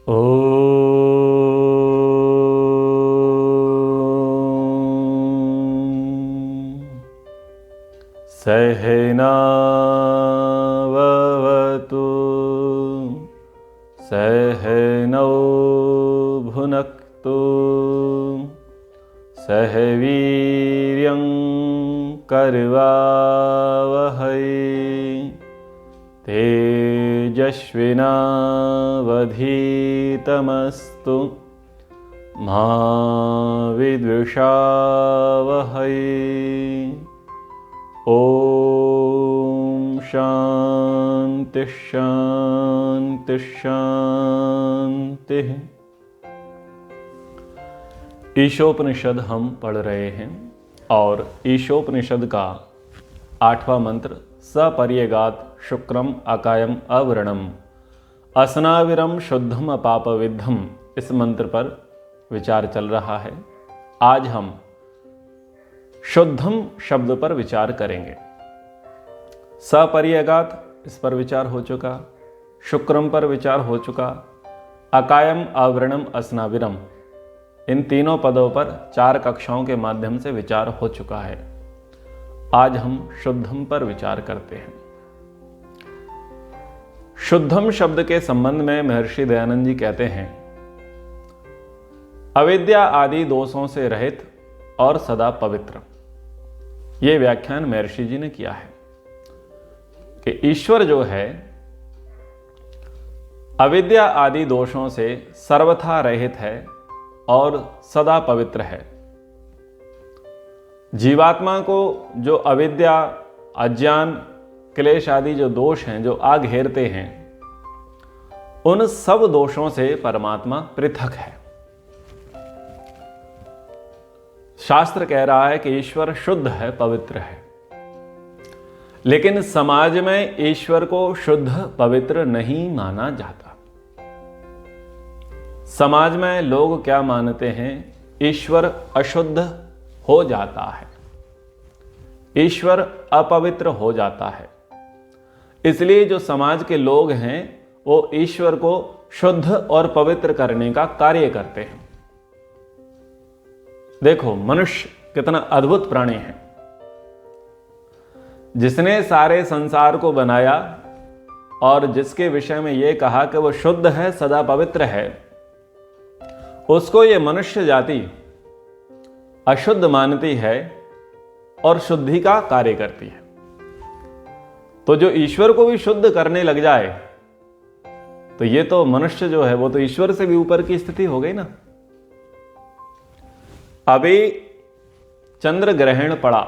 ॐ सहनाववतु सहनौ भुनक्तु सह वीर्यं करवावहै तेजस्विनावधीतमस्तु मा विद्विषावहै। ओम शांति शांति शांति। ईशोपनिषद हम पढ़ रहे हैं और ईशोपनिषद का 8वां मंत्र सपर्यगात शुक्रम अकायम अव्रणम असनाविरम शुद्धम अपापविद्धम, इस मंत्र पर विचार चल रहा है। आज हम शुद्धम शब्द पर विचार करेंगे। सपर्यगात इस पर विचार हो चुका, शुक्रम पर विचार हो चुका, अकायम अव्रणम असनाविरम, इन तीनों पदों पर 4 कक्षाओं के माध्यम से विचार हो चुका है। आज हम शुद्धम पर विचार करते हैं। शुद्धम शब्द के संबंध में महर्षि दयानंद जी कहते हैं, अविद्या आदि दोषों से रहित और सदा पवित्र। ये व्याख्यान महर्षि जी ने किया है कि ईश्वर जो है अविद्या आदि दोषों से सर्वथा रहित है और सदा पवित्र है। जीवात्मा को जो अविद्या, अज्ञान, क्लेश आदि जो दोष हैं जो आ घेरते हैं, उन सब दोषों से परमात्मा पृथक है। शास्त्र कह रहा है कि ईश्वर शुद्ध है, पवित्र है, लेकिन समाज में ईश्वर को शुद्ध पवित्र नहीं माना जाता। समाज में लोग क्या मानते हैं? ईश्वर अशुद्ध हो जाता है, ईश्वर अपवित्र हो जाता है। इसलिए जो समाज के लोग हैं वो ईश्वर को शुद्ध और पवित्र करने का कार्य करते हैं। देखो, मनुष्य कितना अद्भुत प्राणी है। जिसने सारे संसार को बनाया और जिसके विषय में यह कहा कि वो शुद्ध है, सदा पवित्र है, उसको ये मनुष्य जाति अशुद्ध मानती है और शुद्धि का कार्य करती है। तो जो ईश्वर को भी शुद्ध करने लग जाए तो ये तो मनुष्य जो है वो तो ईश्वर से भी ऊपर की स्थिति हो गई ना। अभी चंद्र ग्रहण पड़ा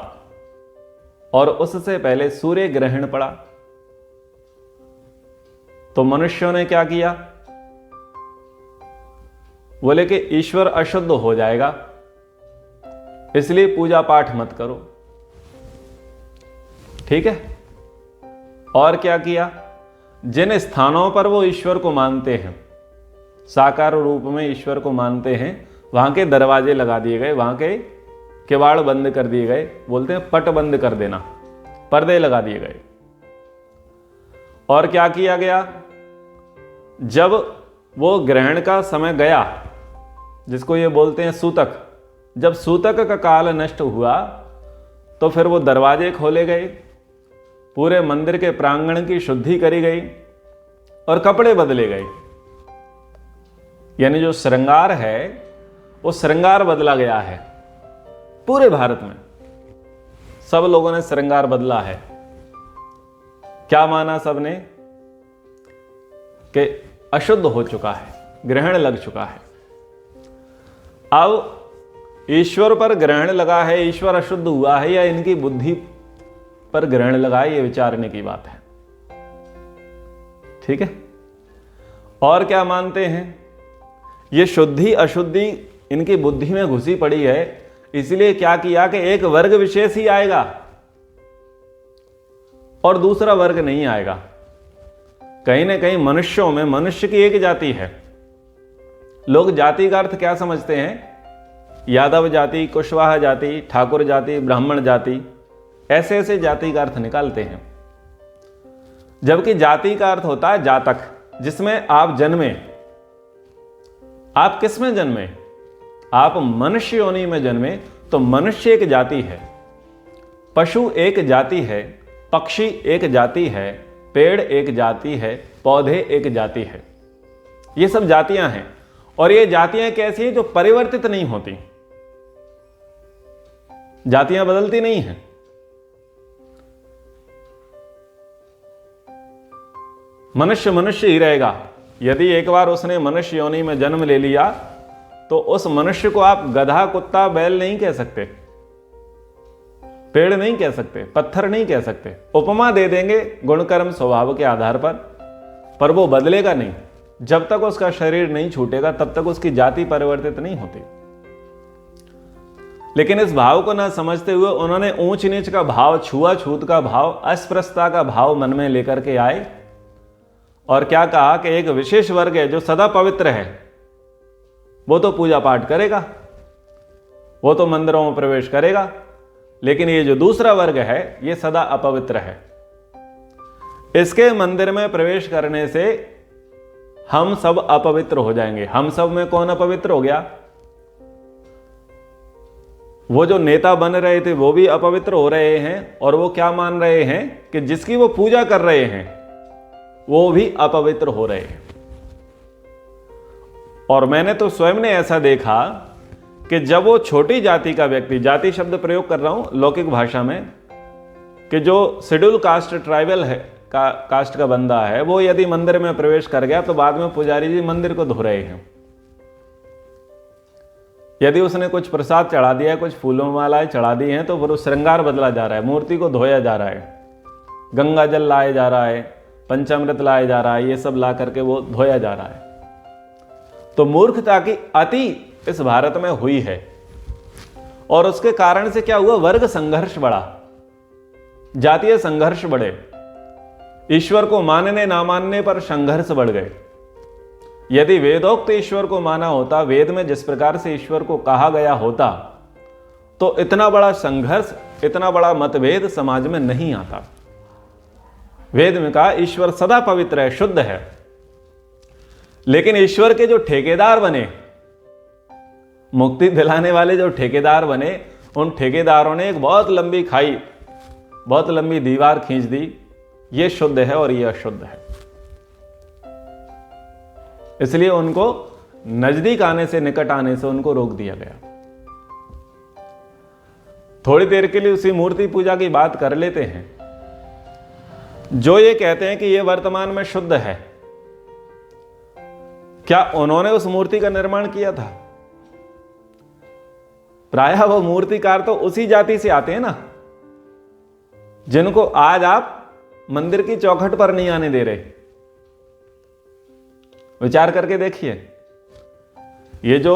और उससे पहले सूर्य ग्रहण पड़ा, तो मनुष्यों ने क्या किया? बोले कि ईश्वर अशुद्ध हो जाएगा, इसलिए पूजा पाठ मत करो। ठीक है। और क्या किया? जिन स्थानों पर वो ईश्वर को मानते हैं, साकार रूप में ईश्वर को मानते हैं, वहां के दरवाजे लगा दिए गए, वहां के किवाड़ बंद कर दिए गए, बोलते हैं पट बंद कर देना, पर्दे लगा दिए गए। और क्या किया गया? जब वो ग्रहण का समय गया, जिसको ये बोलते हैं सूतक, जब सूतक का काल नष्ट हुआ तो फिर वो दरवाजे खोले गए, पूरे मंदिर के प्रांगण की शुद्धि करी गई और कपड़े बदले गए। यानी जो श्रृंगार है वो श्रृंगार बदला गया है। पूरे भारत में सब लोगों ने श्रृंगार बदला है। क्या माना सबने? कि अशुद्ध हो चुका है, ग्रहण लग चुका है। अब ईश्वर पर ग्रहण लगा है, ईश्वर अशुद्ध हुआ है या इनकी बुद्धि पर ग्रहण लगा है, ये विचारने की बात है। ठीक है। और क्या मानते हैं? ये शुद्धि अशुद्धि इनकी बुद्धि में घुसी पड़ी है, इसलिए क्या किया कि एक वर्ग विशेष ही आएगा और दूसरा वर्ग नहीं आएगा। कहीं ना कहीं मनुष्यों में मनुष्य की एक जाति है। लोग जाति का अर्थ क्या समझते हैं? यादव जाति, कुशवाहा जाति, ठाकुर जाति, ब्राह्मण जाति, ऐसे ऐसे जाति का अर्थ निकालते हैं। जबकि जाति का अर्थ होता है जातक, जिसमें आप जन्मे, आप किस में जन्मे? आप मनुष्य योनि में जन्मे। तो मनुष्य एक जाति है, पशु एक जाति है, पक्षी एक जाति है, पेड़ एक जाति है, पौधे एक जाति है। ये सब जातियां हैं। और ये जातियां कैसी हैं? जो परिवर्तित नहीं होती। जातियां बदलती नहीं हैं। मनुष्य मनुष्य ही रहेगा। यदि एक बार उसने मनुष्य योनि में जन्म ले लिया तो उस मनुष्य को आप गधा, कुत्ता, बैल नहीं कह सकते, पेड़ नहीं कह सकते, पत्थर नहीं कह सकते। उपमा दे देंगे गुणकर्म स्वभाव के आधार पर वो बदलेगा नहीं। जब तक उसका शरीर नहीं छूटेगा तब तक उसकी जाति परिवर्तित नहीं होती। लेकिन इस भाव को ना समझते हुए उन्होंने ऊंच नीच का भाव, छुआछूत का भाव, अस्पृश्यता का भाव मन में लेकर के आए और क्या कहा कि एक विशेष वर्ग है जो सदा पवित्र है, वो तो पूजा पाठ करेगा, वो तो मंदिरों में प्रवेश करेगा, लेकिन ये जो दूसरा वर्ग है ये सदा अपवित्र है। इसके मंदिर में प्रवेश करने से हम सब अपवित्र हो जाएंगे। हम सब में कौन अपवित्र हो गया? वो जो नेता बन रहे थे वो भी अपवित्र हो रहे हैं, और वो क्या मान रहे हैं कि जिसकी वो पूजा कर रहे हैं वो भी अपवित्र हो रहे हैं। और मैंने तो स्वयं ने ऐसा देखा कि जब वो छोटी जाति का व्यक्ति, जाति शब्द प्रयोग कर रहा हूं लौकिक भाषा में, कि जो शेड्यूल कास्ट, ट्राइबल है कास्ट का बंदा है, वो यदि मंदिर में प्रवेश कर गया तो बाद में पुजारी जी मंदिर को धो रहे हैं। यदि उसने कुछ प्रसाद चढ़ा दिया है, कुछ फूलों मालाएं चढ़ा दी हैं, तो फिर वो श्रृंगार बदला जा रहा है, मूर्ति को धोया जा रहा है, गंगा जल लाया जा रहा है, पंचामृत लाया जा रहा है, ये सब ला करके वो धोया जा रहा है। तो मूर्खता की अति इस भारत में हुई है, और उसके कारण से क्या हुआ? वर्ग संघर्ष बढ़ा, जातीय संघर्ष बढ़े, ईश्वर को मानने ना मानने पर संघर्ष बढ़ गए। यदि वेदोक्त ईश्वर को माना होता, वेद में जिस प्रकार से ईश्वर को कहा गया होता, तो इतना बड़ा संघर्ष, इतना बड़ा मतभेद समाज में नहीं आता। वेद में कहा ईश्वर सदा पवित्र है, शुद्ध है। लेकिन ईश्वर के जो ठेकेदार बने, मुक्ति दिलाने वाले जो ठेकेदार बने, उन ठेकेदारों ने एक बहुत लंबी खाई, बहुत लंबी दीवार खींच दी, ये शुद्ध है और ये अशुद्ध है। इसलिए उनको नजदीक आने से, निकट आने से उनको रोक दिया गया। थोड़ी देर के लिए उसी मूर्ति पूजा की बात कर लेते हैं। जो ये कहते हैं कि ये वर्तमान में शुद्ध है, क्या उन्होंने उस मूर्ति का निर्माण किया था? प्रायः वो मूर्तिकार तो उसी जाति से आते हैं ना, जिनको आज आप मंदिर की चौखट पर नहीं आने दे रहे। विचार करके देखिए, ये जो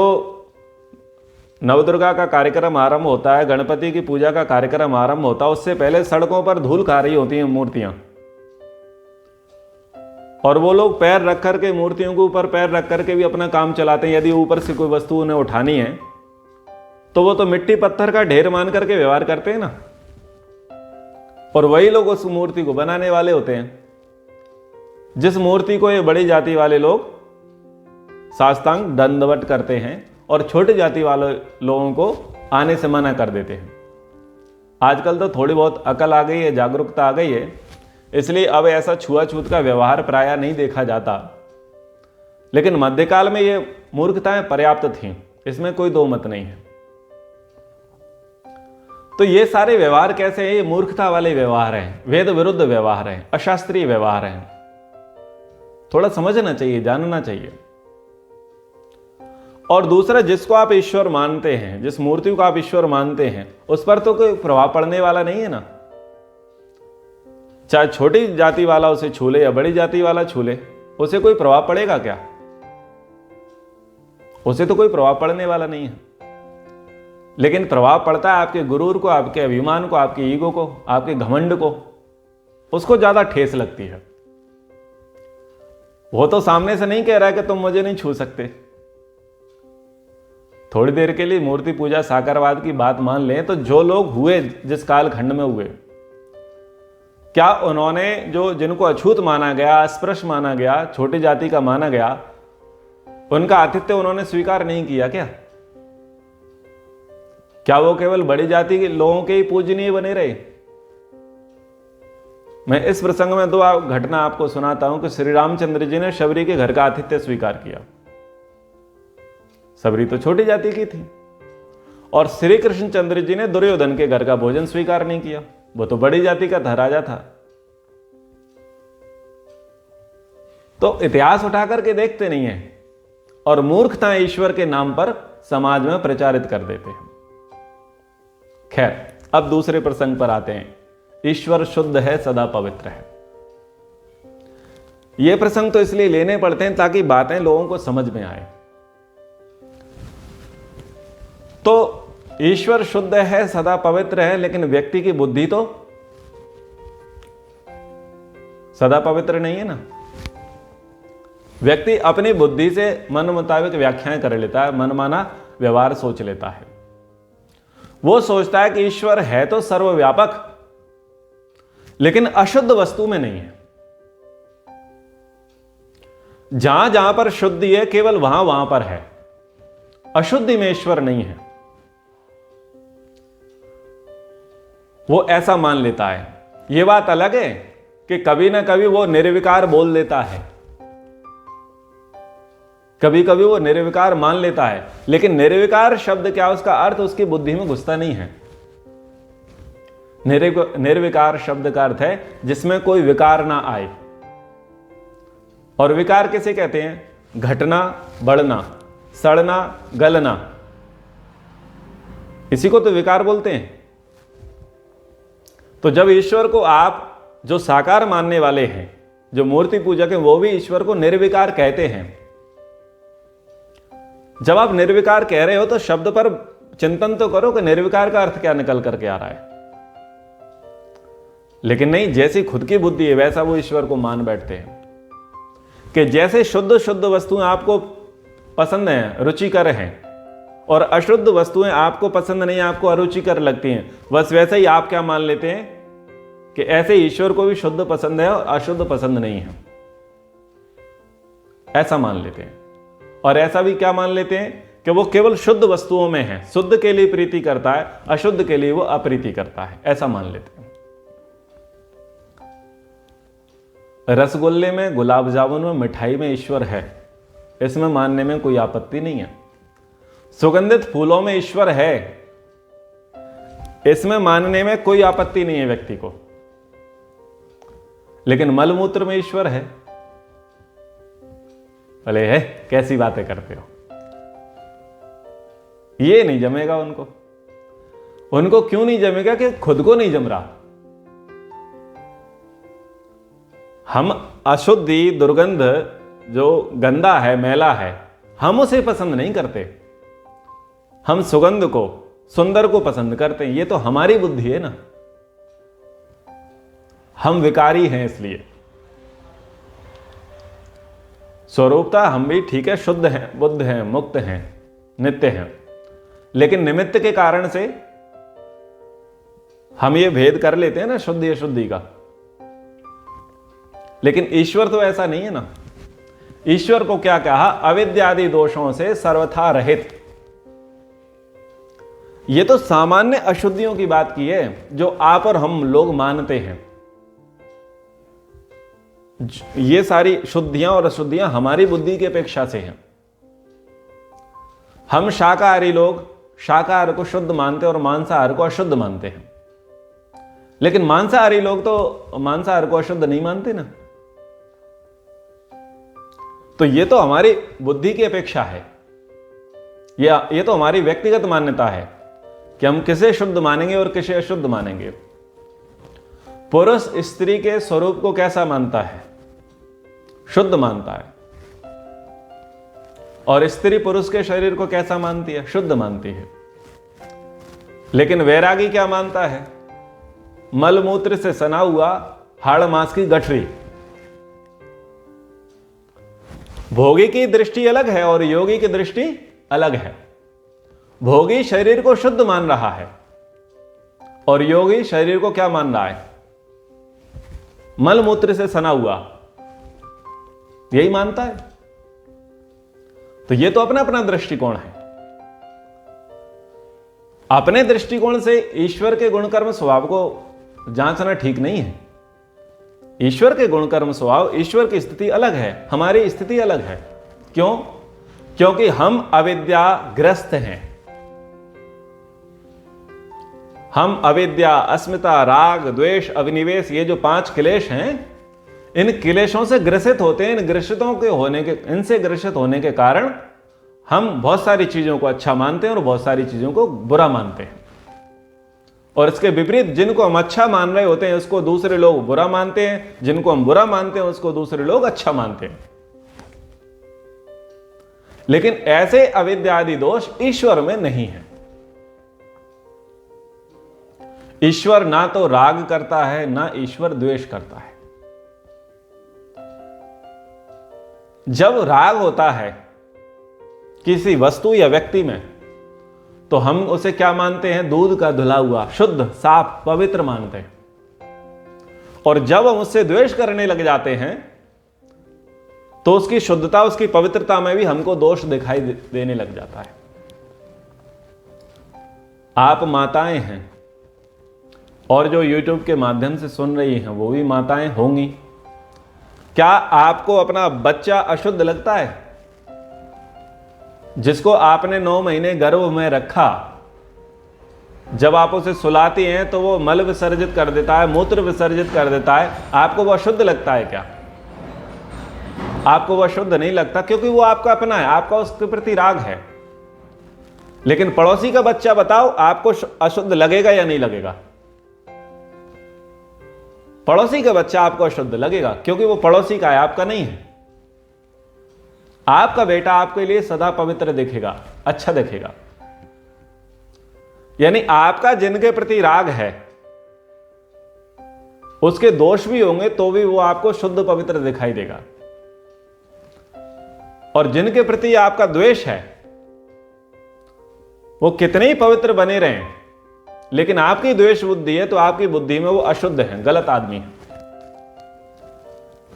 नवदुर्गा का कार्यक्रम आरंभ होता है, गणपति की पूजा का कार्यक्रम आरंभ होता है, उससे पहले सड़कों पर धूल खा रही होती हैं मूर्तियां, और वो लोग पैर रख करके, मूर्तियों के ऊपर पैर रख करके भी अपना काम चलाते हैं। यदि ऊपर से कोई वस्तु उन्हें उठानी है तो वो तो मिट्टी पत्थर का ढेर मान करके व्यवहार करते हैं ना, और वही लोग उस मूर्ति को बनाने वाले होते हैं। जिस मूर्ति को ये बड़ी जाति वाले लोग साष्टांग दंडवत करते हैं और छोटी जाति वाले लोगों को आने से मना कर देते हैं। आजकल तो थोड़ी बहुत अकल आ गई है, जागरूकता आ गई है, इसलिए अब ऐसा छुआछूत का व्यवहार प्रायः नहीं देखा जाता। लेकिन मध्यकाल में ये मूर्खताएं पर्याप्त थीं, इसमें कोई दो मत नहीं है। तो ये सारे व्यवहार कैसे हैं? ये मूर्खता वाले व्यवहार हैं, वेद विरुद्ध व्यवहार हैं, अशास्त्रीय व्यवहार हैं। थोड़ा समझना चाहिए, जानना चाहिए। और दूसरा, जिसको आप ईश्वर मानते हैं, जिस मूर्ति को आप ईश्वर मानते हैं, उस पर तो कोई प्रभाव पड़ने वाला नहीं है ना। चाहे छोटी जाति वाला उसे छू ले या बड़ी जाति वाला छू ले, उसे कोई प्रभाव पड़ेगा क्या? उसे तो कोई प्रभाव पड़ने वाला नहीं है। लेकिन प्रभाव पड़ता है आपके गुरूर को, आपके अभिमान को, आपके ईगो को, आपके घमंड को। उसको ज्यादा ठेस लगती है। वो तो सामने से नहीं कह रहा है कि तुम मुझे नहीं छू सकते। थोड़ी देर के लिए मूर्ति पूजा साकारवाद की बात मान लें तो जो लोग हुए, जिस कालखंड में हुए, क्या उन्होंने जो जिनको अछूत माना गया, अस्पृश्य माना गया, छोटी जाति का माना गया, उनका आतिथ्य उन्होंने स्वीकार नहीं किया क्या? क्या वो केवल बड़ी जाति के लोगों के ही पूजनीय बने रहे? मैं इस प्रसंग में 2 घटना आपको सुनाता हूं कि श्री रामचंद्र जी ने शबरी के घर का आतिथ्य स्वीकार किया। शबरी तो छोटी जाति की थी, और श्री कृष्णचंद्र जी ने दुर्योधन के घर का भोजन स्वीकार नहीं किया। वो तो बड़ी जाति का था, राजा था। तो इतिहास उठा करके देखते नहीं है और मूर्खता ईश्वर के नाम पर समाज में प्रचारित कर देते हैं। खैर, अब दूसरे प्रसंग पर आते हैं। ईश्वर शुद्ध है, सदा पवित्र है। यह प्रसंग तो इसलिए लेने पड़ते हैं ताकि बातें लोगों को समझ में आए। तो ईश्वर शुद्ध है, सदा पवित्र है, लेकिन व्यक्ति की बुद्धि तो सदा पवित्र नहीं है ना। व्यक्ति अपनी बुद्धि से मन मुताबिक व्याख्याएं कर लेता है, मनमाना व्यवहार सोच लेता है। वो सोचता है कि ईश्वर है तो सर्वव्यापक, लेकिन अशुद्ध वस्तु में नहीं है। जहां जहां पर शुद्धि है केवल वहां वहां पर है, अशुद्धि में ईश्वर नहीं है। वो ऐसा मान लेता है। यह बात अलग है कि कभी ना कभी वो निर्विकार बोल देता है, कभी कभी वो निर्विकार मान लेता है, लेकिन निर्विकार शब्द क्या, उसका अर्थ उसकी बुद्धि में घुसता नहीं है। निर्विकार शब्द का अर्थ है जिसमें कोई विकार ना आए। और विकार किसे कहते हैं? घटना, बढ़ना, सड़ना, गलना, इसी को तो विकार बोलते हैं। तो जब ईश्वर को आप जो साकार मानने वाले हैं, जो मूर्ति पूजक हैं, वो भी ईश्वर को निर्विकार कहते हैं। जब आप निर्विकार कह रहे हो तो शब्द पर चिंतन तो करो कि निर्विकार का अर्थ क्या निकल करके आ रहा है। लेकिन नहीं, जैसी खुद की बुद्धि है वैसा वो ईश्वर को मान बैठते हैं कि जैसे शुद्ध शुद्ध वस्तुएं आपको पसंद हैं, रुचिकर हैं, और अशुद्ध वस्तुएं आपको पसंद नहीं, आपको अरुचिकर लगती हैं, बस वैसे ही आप क्या मान लेते हैं कि ऐसे ईश्वर को भी शुद्ध पसंद है और अशुद्ध पसंद नहीं है, ऐसा मान लेते हैं। और ऐसा भी क्या मान लेते हैं कि वो केवल शुद्ध वस्तुओं में है, शुद्ध के लिए प्रीति करता है, अशुद्ध के लिए वो अप्रीति करता है, ऐसा मान लेते हैं। रसगुल्ले में, गुलाब जामुन में, मिठाई में ईश्वर है, इसमें मानने में कोई आपत्ति नहीं है। सुगंधित फूलों में ईश्वर है, इसमें मानने में कोई आपत्ति नहीं है व्यक्ति को। लेकिन मलमूत्र में ईश्वर है, भले है, कैसी बातें करते हो, ये नहीं जमेगा उनको। उनको क्यों नहीं जमेगा? कि खुद को नहीं जम रहा। हम अशुद्धि, दुर्गंध, जो गंदा है, मैला है, हम उसे पसंद नहीं करते। हम सुगंध को, सुंदर को पसंद करते हैं। ये तो हमारी बुद्धि है ना, हम विकारी हैं। इसलिए स्वरूपता हम भी ठीक है, शुद्ध हैं, बुद्ध हैं, मुक्त हैं, नित्य हैं, लेकिन निमित्त के कारण से हम ये भेद कर लेते हैं ना शुद्धि अशुद्धि का। लेकिन ईश्वर तो ऐसा नहीं है ना। ईश्वर को क्या कहा? अविद्यादि दोषों से सर्वथा रहित। ये तो सामान्य अशुद्धियों की बात की है जो आप और हम लोग मानते हैं। ये सारी शुद्धियां और अशुद्धियां हमारी बुद्धि की अपेक्षा से हैं। हम शाकाहारी लोग शाकाहार को शुद्ध मानते और मांसाहार को अशुद्ध मानते हैं, लेकिन मांसाहारी लोग तो मांसाहार को अशुद्ध नहीं मानते ना। तो ये तो हमारी बुद्धि की अपेक्षा है, ये तो हमारी व्यक्तिगत मान्यता है कि हम किसे शुद्ध मानेंगे और किसे अशुद्ध मानेंगे। पुरुष स्त्री के स्वरूप को कैसा मानता है? शुद्ध मानता है। और स्त्री पुरुष के शरीर को कैसा मानती है? शुद्ध मानती है। लेकिन वैरागी क्या मानता है? मलमूत्र से सना हुआ हाड़ मांस की गठरी। भोगी की दृष्टि अलग है और योगी की दृष्टि अलग है। भोगी शरीर को शुद्ध मान रहा है और योगी शरीर को क्या मान रहा है? मलमूत्र से सना हुआ, यही मानता है। तो ये तो अपना अपना दृष्टिकोण है। अपने दृष्टिकोण से ईश्वर के गुणकर्म स्वभाव को जांचना ठीक नहीं है। ईश्वर के गुणकर्म स्वभाव, ईश्वर की स्थिति अलग है, हमारी स्थिति अलग है। क्यों? क्योंकि हम अविद्याग्रस्त हैं। हम अविद्या, अस्मिता, राग, द्वेष, अभिनिवेश, ये जो 5 क्लेश हैं, इन क्लेशों से ग्रसित होते हैं। इनसे ग्रसित होने के कारण हम बहुत सारी चीजों को अच्छा मानते हैं और बहुत सारी चीजों को बुरा मानते हैं। और इसके विपरीत, जिनको हम अच्छा मान रहे होते हैं उसको दूसरे लोग बुरा मानते हैं, जिनको हम बुरा मानते हैं उसको दूसरे लोग अच्छा मानते हैं। लेकिन ऐसे अविद्या आदि दोष ईश्वर में नहीं है। ईश्वर ना तो राग करता है, ना ईश्वर द्वेष करता है। जब राग होता है किसी वस्तु या व्यक्ति में, तो हम उसे क्या मानते हैं? दूध का धुला हुआ, शुद्ध, साफ, पवित्र मानते हैं। और जब हम उससे द्वेष करने लग जाते हैं तो उसकी शुद्धता, उसकी पवित्रता में भी हमको दोष दिखाई देने लग जाता है। आप माताएं हैं और जो YouTube के माध्यम से सुन रही हैं वो भी माताएं होंगी। क्या आपको अपना बच्चा अशुद्ध लगता है? जिसको आपने 9 महीने गर्भ में रखा, जब आप उसे सुलाती हैं तो वो मल विसर्जित कर देता है, मूत्र विसर्जित कर देता है, आपको वो अशुद्ध लगता है क्या? आपको वो अशुद्ध नहीं लगता, क्योंकि वो आपका अपना है, आपका उसके प्रति राग है। लेकिन पड़ोसी का बच्चा बताओ, आपको अशुद्ध लगेगा या नहीं लगेगा? पड़ोसी का बच्चा आपको अशुद्ध लगेगा, क्योंकि वो पड़ोसी का है, आपका नहीं है। आपका बेटा आपके लिए सदा पवित्र दिखेगा, अच्छा दिखेगा। यानी आपका जिनके प्रति राग है, उसके दोष भी होंगे तो भी वो आपको शुद्ध पवित्र दिखाई देगा। और जिनके प्रति आपका द्वेष है, वो कितने ही पवित्र बने रहें, लेकिन आपकी द्वेष बुद्धि है तो आपकी बुद्धि में वो अशुद्ध है, गलत आदमी है।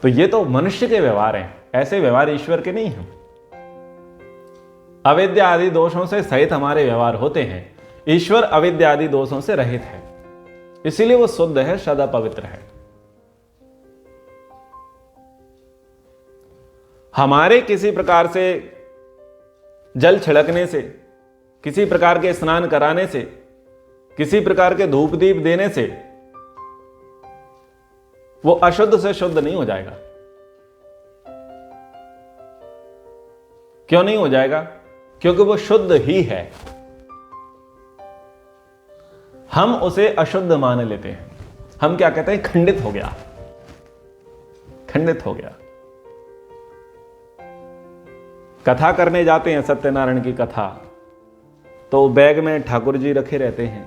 तो ये तो मनुष्य के व्यवहार हैं, ऐसे व्यवहार ईश्वर के नहीं हैं। अविद्या आदि दोषों से सहित हमारे व्यवहार होते हैं। ईश्वर अविद्या आदि दोषों से रहित है, इसीलिए वो शुद्ध है, सदा पवित्र है। हमारे किसी प्रकार से जल छिड़कने से, किसी प्रकार के स्नान कराने से, किसी प्रकार के धूप दीप देने से वो अशुद्ध से शुद्ध नहीं हो जाएगा। क्यों नहीं हो जाएगा? क्योंकि वो शुद्ध ही है। हम उसे अशुद्ध मान लेते हैं। हम क्या कहते हैं? खंडित हो गया, खंडित हो गया। कथा करने जाते हैं, सत्यनारायण की कथा, तो बैग में ठाकुर जी रखे रहते हैं,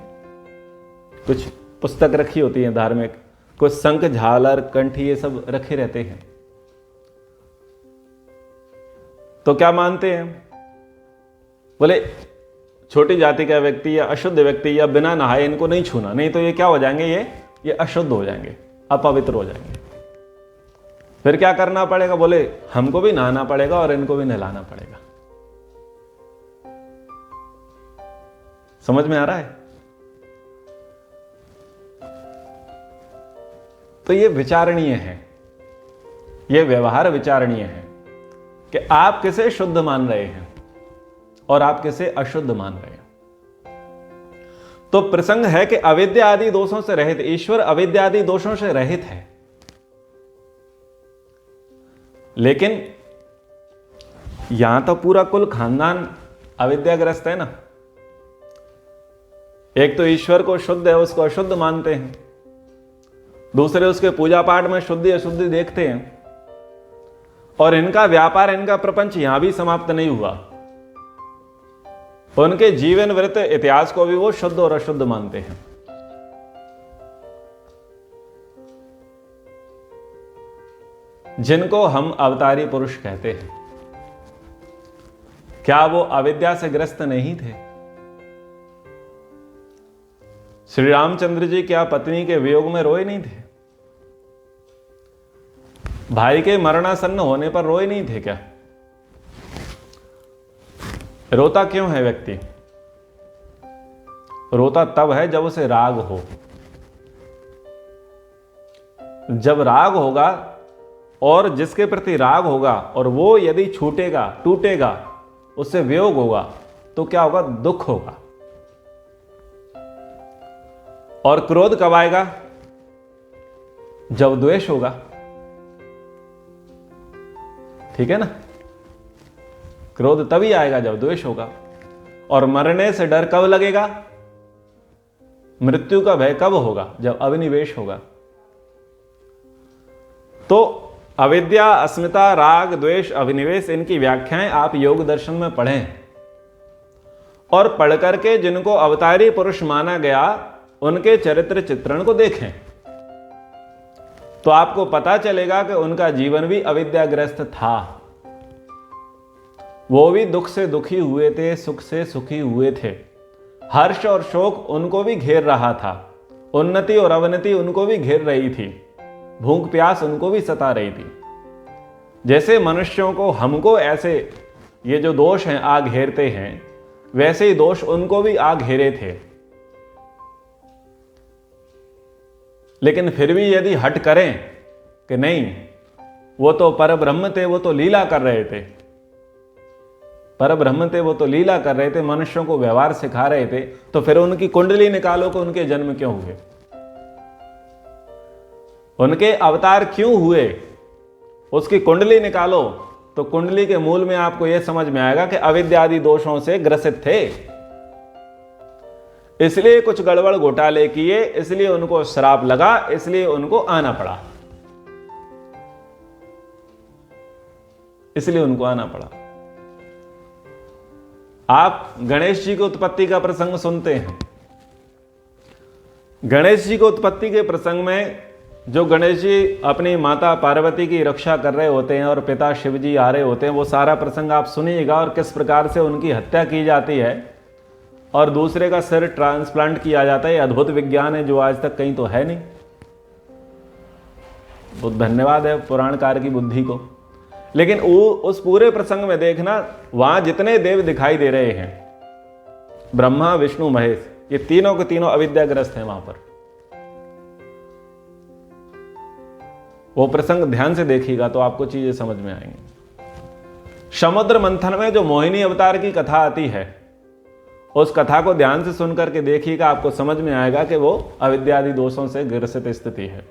कुछ पुस्तक रखी होती है धार्मिक, कुछ शंख, झालर, कंठी, ये सब रखे रहते हैं। तो क्या मानते हैं? बोले छोटी जाति का व्यक्ति या अशुद्ध व्यक्ति या बिना नहाए इनको नहीं छूना, नहीं तो ये क्या हो जाएंगे? ये अशुद्ध हो जाएंगे, अपवित्र हो जाएंगे। फिर क्या करना पड़ेगा? बोले हमको भी नहाना पड़ेगा और इनको भी नहलाना पड़ेगा। समझ में आ रहा है? तो ये विचारणीय है, ये व्यवहार विचारणीय है कि आप किसे शुद्ध मान रहे हैं और आप किसे अशुद्ध मान रहे हैं। तो प्रसंग है कि अविद्या आदि दोषों से रहित, ईश्वर अविद्या आदि दोषों से रहित है। लेकिन यहां तो पूरा कुल खानदान अविद्याग्रस्त है ना। एक तो ईश्वर को शुद्ध है, उसको अशुद्ध मानते हैं। दूसरे उसके पूजा पाठ में शुद्धि अशुद्धि देखते हैं। और इनका व्यापार, इनका प्रपंच यहां भी समाप्त नहीं हुआ। उनके जीवन वृत्त इतिहास को भी वो शुद्ध और अशुद्ध मानते हैं। जिनको हम अवतारी पुरुष कहते हैं, क्या वो अविद्या से ग्रस्त नहीं थे? श्री रामचंद्र जी क्या पत्नी के वियोग में रोए नहीं थे? भाई के मरणासन्न होने पर रोए नहीं थे क्या? रोता क्यों है व्यक्ति? रोता तब है जब उसे राग हो। जब राग होगा और जिसके प्रति राग होगा और वो यदि छूटेगा, टूटेगा, उससे वियोग होगा, तो क्या होगा? दुख होगा। और क्रोध कब आएगा? जब द्वेष होगा। ठीक है ना? क्रोध तभी आएगा जब द्वेष होगा। और मरने से डर कब लगेगा? मृत्यु का भय कब होगा? जब अभिनिवेश होगा। तो अविद्या, अस्मिता, राग, द्वेष, अभिनिवेश, इनकी व्याख्याएं आप योग दर्शन में पढ़ें और पढ़ करके जिनको अवतारी पुरुष माना गया उनके चरित्र चित्रण को देखें, तो आपको पता चलेगा कि उनका जीवन भी अविद्याग्रस्त था। वो भी दुख से दुखी हुए थे, सुख से सुखी हुए थे। हर्ष और शोक उनको भी घेर रहा था, उन्नति और अवनति उनको भी घेर रही थी, भूख प्यास उनको भी सता रही थी। जैसे मनुष्यों को, हमको ऐसे ये जो दोष हैं आ घेरते हैं, वैसे ही दोष उनको भी आ घेरे थे। लेकिन फिर भी यदि हट करें कि नहीं, वो तो परब्रह्म थे, वो तो लीला कर रहे थे, परब्रह्म थे, वो तो लीला कर रहे थे, मनुष्यों को व्यवहार सिखा रहे थे, तो फिर उनकी कुंडली निकालो कि उनके जन्म क्यों हुए, उनके अवतार क्यों हुए, उसकी कुंडली निकालो, तो कुंडली के मूल में आपको यह समझ में आएगा कि अविद्यादि दोषों से ग्रसित थे, इसलिए कुछ गड़बड़ घोटाले किए, इसलिए उनको श्राप लगा, इसलिए उनको आना पड़ा, इसलिए उनको आना पड़ा। आप गणेश जी की उत्पत्ति का प्रसंग सुनते हैं। गणेश जी की उत्पत्ति के प्रसंग में जो गणेश जी अपनी माता पार्वती की रक्षा कर रहे होते हैं और पिता शिव जी आ रहे होते हैं, वो सारा प्रसंग आप सुनिएगा और किस प्रकार से उनकी हत्या की जाती है और दूसरे का सिर ट्रांसप्लांट किया जाता है। ये अद्भुत विज्ञान है जो आज तक कहीं तो है नहीं। बहुत धन्यवाद है पुराणकार की बुद्धि को। लेकिन उस पूरे प्रसंग में देखना, वहां जितने देव दिखाई दे रहे हैं, ब्रह्मा, विष्णु, महेश, ये तीनों के तीनों अविद्याग्रस्त हैं। वहां पर वो प्रसंग ध्यान से देखिएगा तो आपको चीजें समझ में आएंगी। समुद्र मंथन में जो मोहिनी अवतार की कथा आती है, उस कथा को ध्यान से सुनकर के देखिएगा, आपको समझ में आएगा कि वो अविद्यादि दोषों से ग्रसित स्थिति है।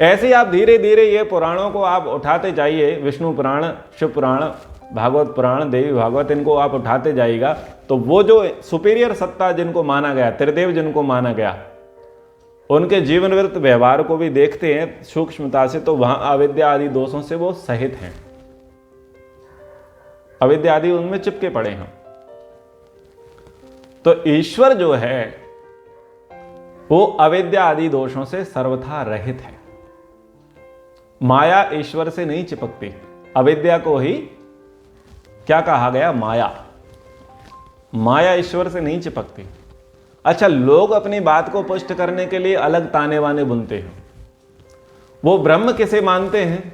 ऐसे ही आप धीरे धीरे ये पुराणों को आप उठाते जाइए, विष्णु पुराण, शिव पुराण, भागवत पुराण, देवी भागवत, इनको आप उठाते जाइएगा, तो वो जो सुपीरियर सत्ता जिनको माना गया, त्रिदेव जिनको माना गया, उनके जीवन वृत्त व्यवहार को भी देखते हैं सूक्ष्मता से, तो वहां अविद्या आदि दोषों से वो सहित हैं, अविद्या आदि उनमें चिपके पड़े हैं। तो ईश्वर जो है वो अविद्या आदि दोषों से सर्वथा रहित है। माया ईश्वर से नहीं चिपकती, अविद्या को ही क्या कहा गया? माया। माया ईश्वर से नहीं चिपकती। अच्छा, लोग अपनी बात को पुष्ट करने के लिए अलग ताने वाने बुनते हैं। वो ब्रह्म किसे मानते हैं?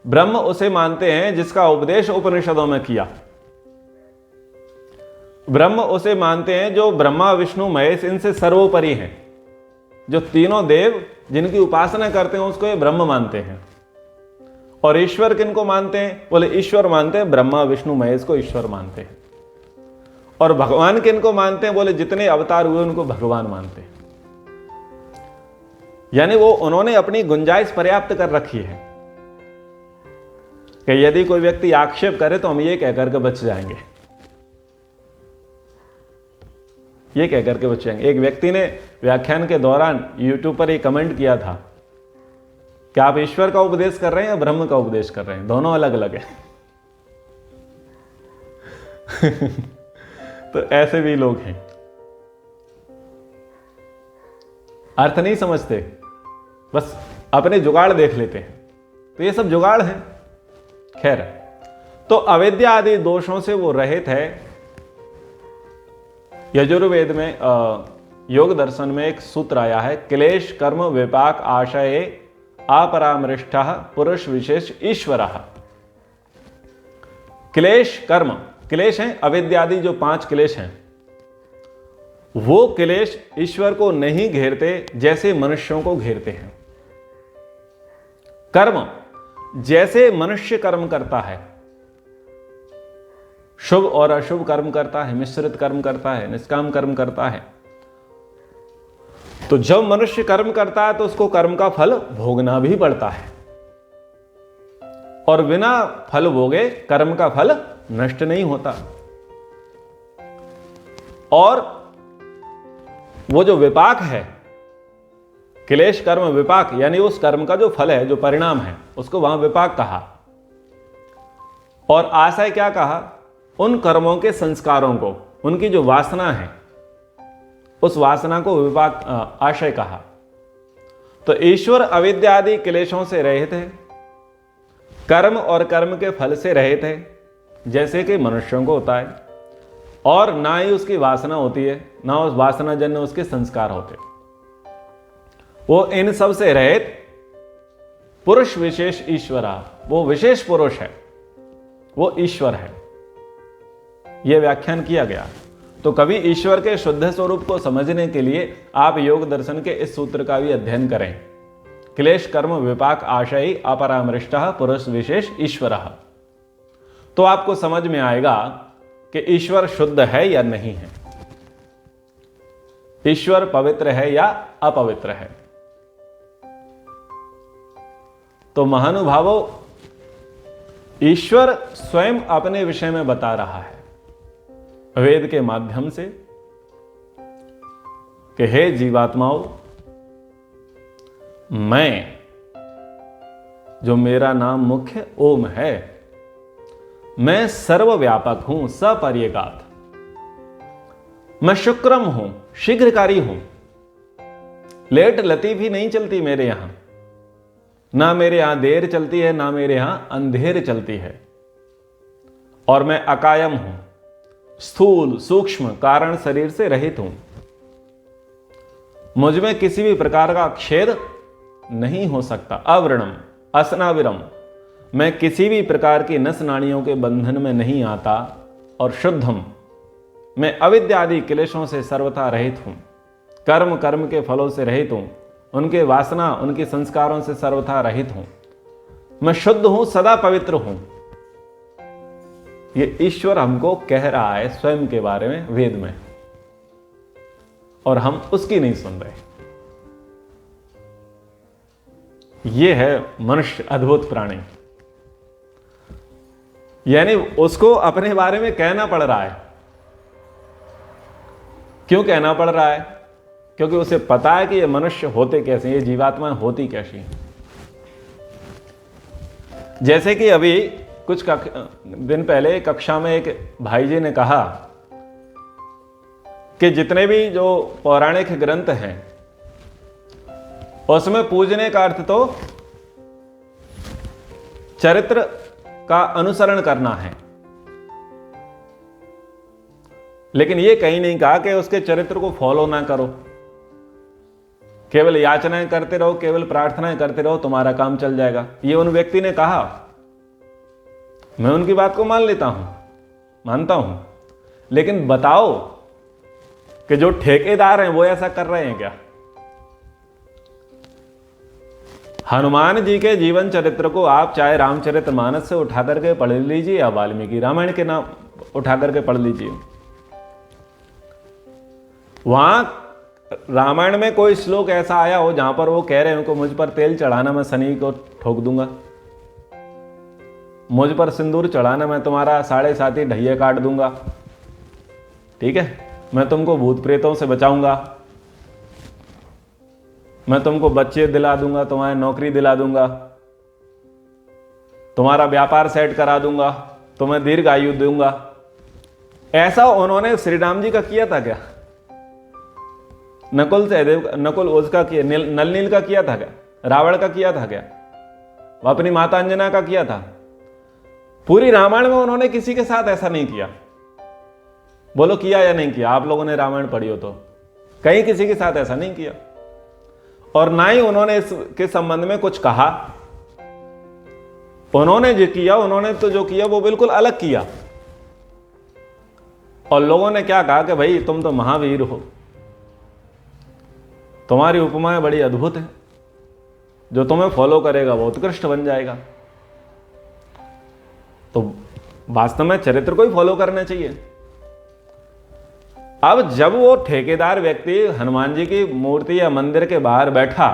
ब्रह्म उसे मानते हैं जिसका उपदेश उपनिषदों में किया। ब्रह्म उसे मानते हैं जो ब्रह्मा, विष्णु, महेश इनसे सर्वोपरि हैं। जो तीनों देव जिनकी उपासना करते हैं उसको ये ब्रह्म मानते हैं। और ईश्वर किनको मानते हैं? बोले ईश्वर मानते हैं ब्रह्मा, विष्णु, महेश को ईश्वर मानते हैं। और भगवान किनको मानते हैं? बोले जितने अवतार हुए उनको भगवान मानते हैं। यानी वो उन्होंने अपनी गुंजाइश पर्याप्त कर रखी है कि यदि कोई व्यक्ति आक्षेप करे तो हम ये कहकर के बच जाएंगे, ये कहकर के बच जाएंगे। एक व्यक्ति ने व्याख्यान के दौरान यूट्यूब पर एक कमेंट किया था कि आप ईश्वर का उपदेश कर रहे हैं या ब्रह्म का उपदेश कर रहे हैं, दोनों अलग अलग है। तो ऐसे भी लोग हैं, अर्थ नहीं समझते, बस अपने जुगाड़ देख लेते हैं। तो ये सब जुगाड़ है। खैर, तो अविद्या आदि दोषों से वो रहित है। यजुर्वेद में योग दर्शन में एक सूत्र आया है, क्लेश कर्म विपाक आशये अपरामृष्टः पुरुष विशेष ईश्वरः। क्लेश कर्म क्लेश हैं, अविद्यादि जो 5 क्लेश हैं, वो क्लेश ईश्वर को नहीं घेरते जैसे मनुष्यों को घेरते हैं। कर्म, जैसे मनुष्य कर्म करता है, शुभ और अशुभ कर्म करता है, मिश्रित कर्म करता है, निष्काम कर्म करता है, तो जब मनुष्य कर्म करता है तो उसको कर्म का फल भोगना भी पड़ता है, और बिना फल भोगे कर्म का फल नष्ट नहीं होता। और वो जो विपाक है, क्लेश कर्म विपाक, यानी उस कर्म का जो फल है, जो परिणाम है, उसको वहां विपाक कहा। और आशय क्या कहा? उन कर्मों के संस्कारों को, उनकी जो वासना है, उस वासना को विपाक आशय कहा। तो ईश्वर अविद्यादि क्लेशों से रहित है, कर्म और कर्म के फल से रहित है, जैसे कि मनुष्यों को होता है, और ना ही उसकी वासना होती है, ना उस वासना जन्य उसके संस्कार होते। वो इन सब से रहित पुरुष विशेष ईश्वरा, वो विशेष पुरुष है, वो ईश्वर है, यह व्याख्यान किया गया। तो कभी ईश्वर के शुद्ध स्वरूप को समझने के लिए आप योग दर्शन के इस सूत्र का भी अध्ययन करें। क्लेश कर्म विपाक आशय अपरामृष्टः पुरुष विशेष ईश्वरः, तो आपको समझ में आएगा कि ईश्वर शुद्ध है या नहीं है, ईश्वर पवित्र है या अपवित्र है। तो महानुभावों, ईश्वर स्वयं अपने विषय में बता रहा है वेद के माध्यम से कि हे जीवात्माओं, मैं, जो मेरा नाम मुख्य ओम है, मैं सर्वव्यापक हूं, सपर्यगात, मैं शुक्रम हूं, शीघ्रकारी हूं, लेट लतीफी नहीं चलती मेरे यहां, ना मेरे यहां देर चलती है, ना मेरे यहां अंधेर चलती है। और मैं अकायम हूं, स्थूल सूक्ष्म कारण शरीर से रहित हूं, मुझ में किसी भी प्रकार का खेद नहीं हो सकता। अवृणम असनाविरम, मैं किसी भी प्रकार की नस नाड़ियों के बंधन में नहीं आता। और शुद्धम, मैं अविद्यादि क्लेशों से सर्वथा रहित हूं, कर्म के फलों से रहित हूं, उनके वासना उनके संस्कारों से सर्वथा रहित हूं, मैं शुद्ध हूं, सदा पवित्र हूं। ये ईश्वर हमको कह रहा है स्वयं के बारे में वेद में, और हम उसकी नहीं सुन रहे। ये है मनुष्य, अद्भुत प्राणी। यानी उसको अपने बारे में कहना पड़ रहा है। क्यों कहना पड़ रहा है? क्योंकि उसे पता है कि ये मनुष्य होते कैसे, ये जीवात्मा होती कैसी। जैसे कि अभी कुछ दिन पहले कक्षा में एक भाई जी ने कहा कि जितने भी जो पौराणिक ग्रंथ हैं उसमें पूजने का अर्थ तो चरित्र का अनुसरण करना है, लेकिन ये कहीं नहीं कहा कि उसके चरित्र को फॉलो ना करो, केवल याचनाएं करते रहो, केवल प्रार्थनाएं करते रहो, तुम्हारा काम चल जाएगा। ये उन व्यक्ति ने कहा, मैं उनकी बात को मान लेता हूं, मानता हूं, लेकिन बताओ कि जो ठेकेदार हैं वो ऐसा कर रहे हैं क्या? हनुमान जी के जीवन चरित्र को आप चाहे रामचरितमानस से उठा करके पढ़ लीजिए या वाल्मीकि रामायण के नाम उठा करके पढ़ लीजिए, वहां रामायण में कोई श्लोक ऐसा आया हो जहां पर वो कह रहे हो कि मुझ पर तेल चढ़ाना मैं शनि को ठोक दूंगा, मुझ पर सिंदूर चढ़ाना मैं तुम्हारा 7.5 ढैया काट दूंगा, ठीक है, मैं तुमको भूत प्रेतों से बचाऊंगा, मैं तुमको बच्चे दिला दूंगा, तुम्हारी नौकरी दिला दूंगा, तुम्हारा व्यापार सेट करा दूंगा, तुम्हें दीर्घ आयु दूंगा। ऐसा उन्होंने श्री राम जी का किया था क्या? नकुल उसका किया, नल नील का किया था क्या? रावण का किया था क्या? अपनी माता अंजना का किया था? पूरी रामायण में उन्होंने किसी के साथ ऐसा नहीं किया। बोलो किया या नहीं किया? आप लोगों ने रामायण पढ़ी हो तो कहीं किसी के साथ ऐसा नहीं किया, और ना ही उन्होंने इसके संबंध में कुछ कहा। उन्होंने जो किया, उन्होंने तो जो किया वो बिल्कुल अलग किया। और लोगों ने क्या कहा कि भाई तुम तो महावीर हो, तुम्हारी उपमाएं बड़ी अद्भुत हैं, जो तुम्हें फॉलो करेगा वो उत्कृष्ट बन जाएगा। तो वास्तव में चरित्र को ही फॉलो करना चाहिए। अब जब वो ठेकेदार व्यक्ति हनुमान जी की मूर्ति या मंदिर के बाहर बैठा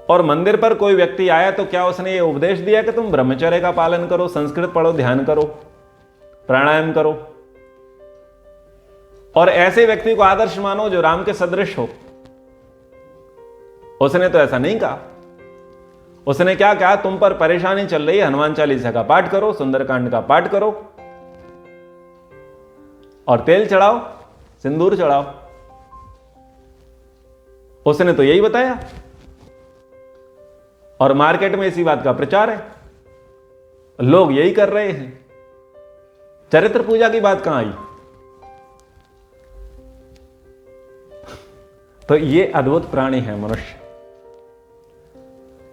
और मंदिर पर कोई व्यक्ति आया, तो क्या उसने ये उपदेश दिया कि तुम ब्रह्मचर्य का पालन करो, संस्कृत पढ़ो, ध्यान करो, प्राणायाम करो, और ऐसे व्यक्ति को आदर्श मानो जो राम के सदृश हो? उसने तो ऐसा नहीं कहा। उसने क्या कहा? तुम पर परेशानी चल रही है, हनुमान चालीसा का पाठ करो, सुंदरकांड का पाठ करो और तेल चढ़ाओ, सिंदूर चढ़ाओ। उसने तो यही बताया और मार्केट में इसी बात का प्रचार है, लोग यही कर रहे हैं। चरित्र पूजा की बात कहां आई? तो ये अद्भुत प्राणी है मनुष्य।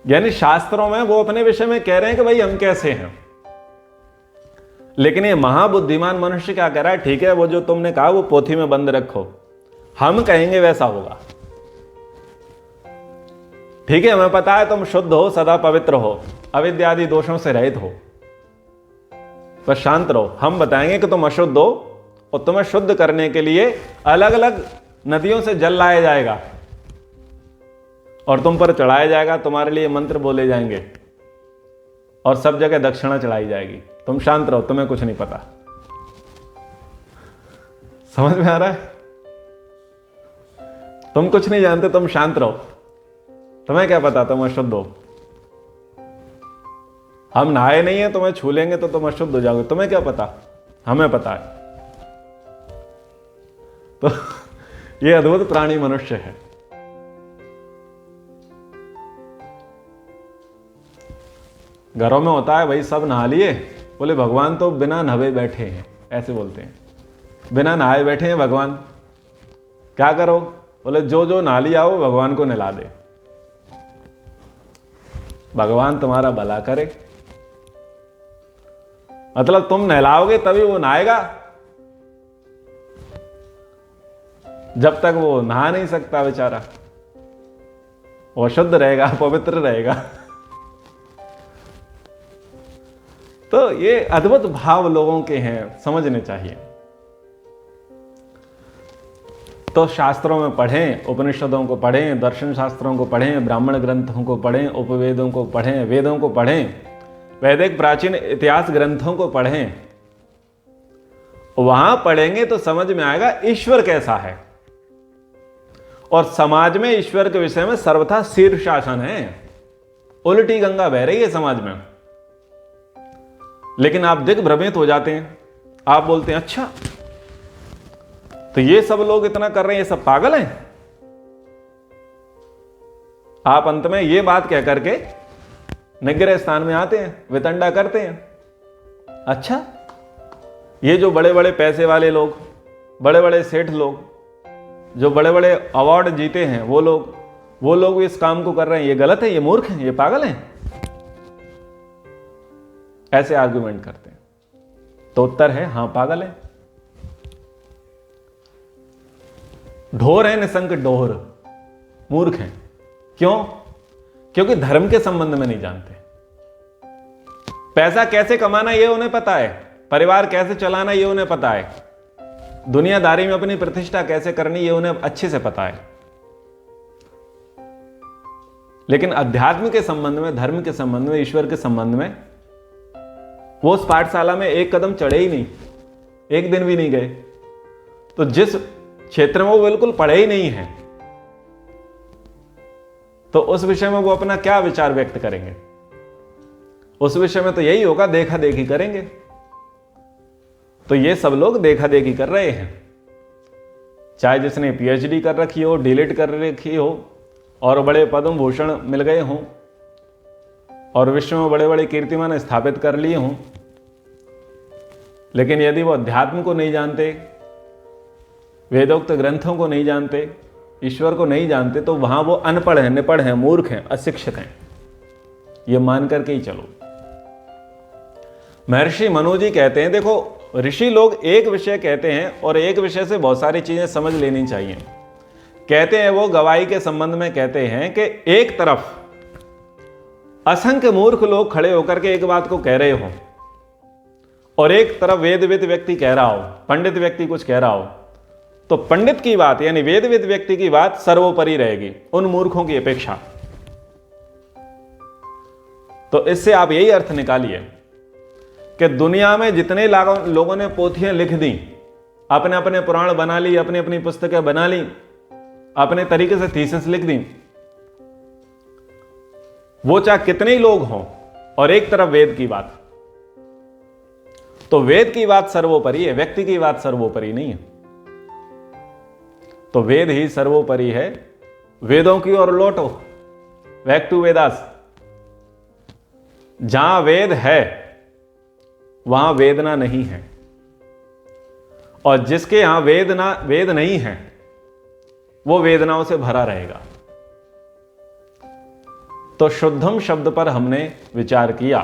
यानी शास्त्रों में वो अपने विषय में कह रहे हैं कि भाई हम कैसे हैं, लेकिन ये महाबुद्धिमान मनुष्य क्या कह रहा है? ठीक है, वो जो तुमने कहा वो पोथी में बंद रखो, हम कहेंगे वैसा होगा। ठीक है, हमें पता है तुम शुद्ध हो, सदा पवित्र हो, अविद्या आदि दोषों से रहित हो, पर शांत रहो। हम बताएंगे कि तुम अशुद्ध हो और तुम्हें शुद्ध करने के लिए अलग अलग नदियों से जल लाया जाएगा और तुम पर चढ़ाया जाएगा, तुम्हारे लिए मंत्र बोले जाएंगे और सब जगह दक्षिणा चढ़ाई जाएगी। तुम शांत रहो, तुम्हें कुछ नहीं पता। समझ में आ रहा है? तुम कुछ नहीं जानते, तुम शांत रहो, तुम्हें क्या पता तुम अशुद्ध हो। हम नहाए नहीं है, तुम्हें छू लेंगे तो तुम अशुद्ध हो जाओगे, तुम्हें क्या पता, हमें पता है। तो ये अद्भुत प्राणी मनुष्य है। घरों में होता है भाई, सब नहा लिए, बोले भगवान तो बिना नहाए बैठे हैं, ऐसे बोलते हैं, बिना नहाए बैठे हैं भगवान, क्या करो? बोले जो जो नहा लिया हो भगवान को नहला दे, भगवान तुम्हारा भला करे। मतलब तुम नहलाओगे तभी वो नहाएगा, जब तक वो नहा नहीं सकता बेचारा, वो शुद्ध रहेगा, पवित्र रहेगा। तो ये अद्भुत भाव लोगों के हैं, समझने चाहिए। तो शास्त्रों में पढ़ें, उपनिषदों को पढ़ें, दर्शन शास्त्रों को पढ़ें, ब्राह्मण ग्रंथों को पढ़ें, उपवेदों को पढ़ें, वेदों को पढ़ें, वैदिक प्राचीन इतिहास ग्रंथों को पढ़ें। वहां पढ़ेंगे तो समझ में आएगा ईश्वर कैसा है, और समाज में ईश्वर के विषय में सर्वथा शीर्षासन है, उल्टी गंगा बह रही है समाज में। लेकिन आप दिग्भ्रमित हो जाते हैं, आप बोलते हैं अच्छा तो ये सब लोग इतना कर रहे हैं, ये सब पागल हैं। आप अंत में ये बात कह करके निग्रह स्थान में आते हैं, वितंडा करते हैं। अच्छा, ये जो बड़े बड़े पैसे वाले लोग, बड़े बड़े सेठ लोग, जो बड़े बड़े अवार्ड जीते हैं, वो लोग भी इस काम को कर रहे हैं, ये गलत है, ये मूर्ख हैं, ये पागल हैं, ऐसे आर्गुमेंट करते हैं। तो उत्तर है हां, पागल है, ढोर है, निसंक ढोर, मूर्ख हैं। क्यों? क्योंकि धर्म के संबंध में नहीं जानते। पैसा कैसे कमाना ये उन्हें पता है, परिवार कैसे चलाना ये उन्हें पता है, दुनियादारी में अपनी प्रतिष्ठा कैसे करनी ये उन्हें अच्छे से पता है। लेकिन अध्यात्म के संबंध में, धर्म के संबंध में, ईश्वर के संबंध में वो उस पाठशाला में एक कदम चढ़े ही नहीं, एक दिन भी नहीं गए। तो जिस क्षेत्र में वो बिल्कुल पढ़े ही नहीं है, तो उस विषय में वो अपना क्या विचार व्यक्त करेंगे? उस विषय में तो यही होगा, देखा देखी करेंगे। तो ये सब लोग देखा देखी कर रहे हैं, चाहे जिसने पीएचडी कर रखी हो, डीलिट कर रखी हो और बड़े पद्म भूषण मिल गए हों और विश्व में बड़े बड़े कीर्तिमान स्थापित कर लिए हों, लेकिन यदि वो अध्यात्म को नहीं जानते, वेदोक्त ग्रंथों को नहीं जानते, ईश्वर को नहीं जानते, तो वहां वो अनपढ़ हैं, निपढ़ हैं, मूर्ख हैं, अशिक्षित हैं, ये मान करके ही चलो। महर्षि मनु जी कहते हैं, देखो ऋषि लोग एक विषय कहते हैं और एक विषय से बहुत सारी चीजें समझ लेनी चाहिए। कहते हैं वो गवाही के संबंध में कहते हैं कि एक तरफ असंख्य मूर्ख लोग खड़े होकर के एक बात को कह रहे हो और एक तरफ वेदविद व्यक्ति कह रहा हो, पंडित व्यक्ति कुछ कह रहा हो, तो पंडित की बात यानी वेदविद व्यक्ति की बात सर्वोपरि रहेगी उन मूर्खों की अपेक्षा। तो इससे आप यही अर्थ निकालिए कि दुनिया में जितने लोगों ने पोथियां लिख दी, अपने अपने पुराण बना ली, अपनी अपनी पुस्तकें बना ली, अपने तरीके से थीसिस लिख दी, वो चाहे कितने ही लोग हों, और एक तरफ वेद की बात, तो वेद की बात सर्वोपरि है, व्यक्ति की बात सर्वोपरि नहीं है। तो वेद ही सर्वोपरि है। वेदों की ओर लौटो, बैक टू वेदास। जहां वेद है वहां वेदना नहीं है, और जिसके यहां वेद नहीं है वो वेदनाओं से भरा रहेगा। तो शुद्धम शब्द पर हमने विचार किया।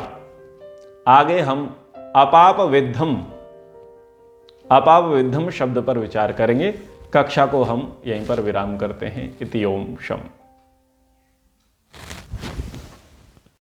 आगे हम अपाप विद्धम शब्द पर विचार करेंगे। कक्षा को हम यहीं पर विराम करते हैं। इति ओम शम।